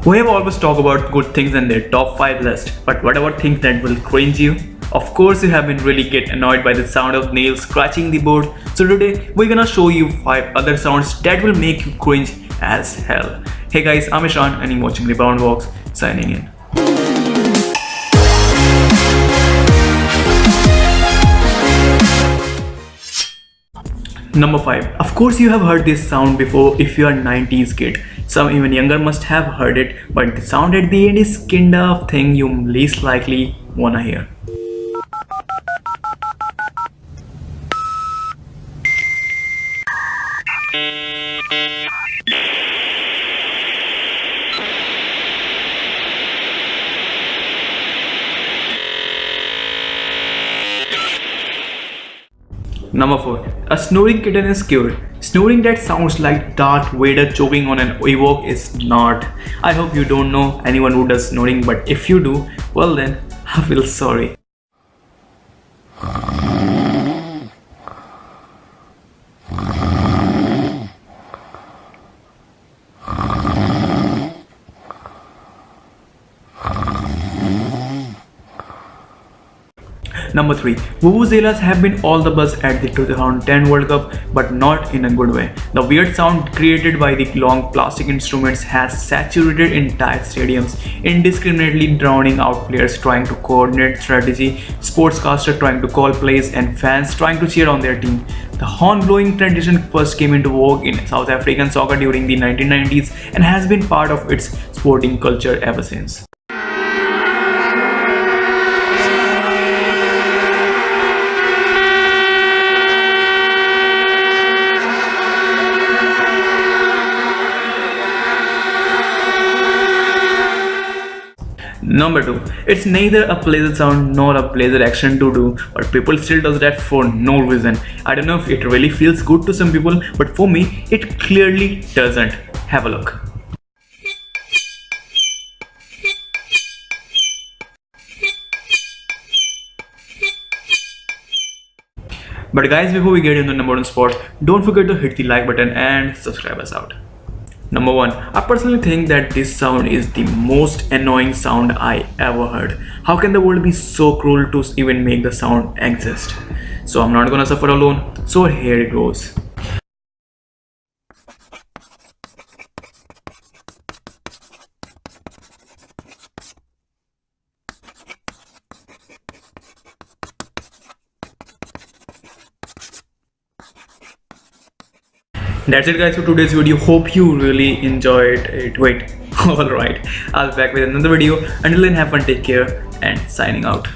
We have always talked about good things and their top 5 list, but what about things that will cringe you? Of course you have been really get annoyed by the sound of nails scratching the board, so today we're gonna show you 5 other sounds that will make you cringe as hell. Hey guys, I'm Ishan and you're watching Rebound Walks, signing in. Number 5. Of course you have heard this sound before if you are 90s kid. Some even younger must have heard it, but the sound at the end is kinda of thing you least likely wanna hear. Number 4. A snoring kitten is cured. Snoring that sounds like Darth Vader choking on an Ewok is not. I hope you don't know anyone who does snoring, but if you do, well then, I feel sorry. Number 3. Vuvuzelas have been all the buzz at the 2010 World Cup, but not in a good way. The weird sound created by the long plastic instruments has saturated entire stadiums, indiscriminately drowning out players trying to coordinate strategy, sportscaster trying to call plays, and fans trying to cheer on their team. The horn blowing tradition first came into vogue in South African soccer during the 1990s and has been part of its sporting culture ever since. Number 2. It's neither a pleasant sound nor a pleasant action to do, but people still does that for no reason. I don't know if it really feels good to some people, but for me, it clearly doesn't. Have a look. But guys, before we get into the number 1 spot, don't forget to hit the like button and subscribe us out. Number 1. I personally think that this sound is the most annoying sound I ever heard. How can the world be so cruel to even make the sound exist? So I'm not gonna suffer alone, so here it goes. That's it guys for today's video. Hope you really enjoyed it. Wait, alright. I'll be back with another video. Until then, have fun, take care, and signing out.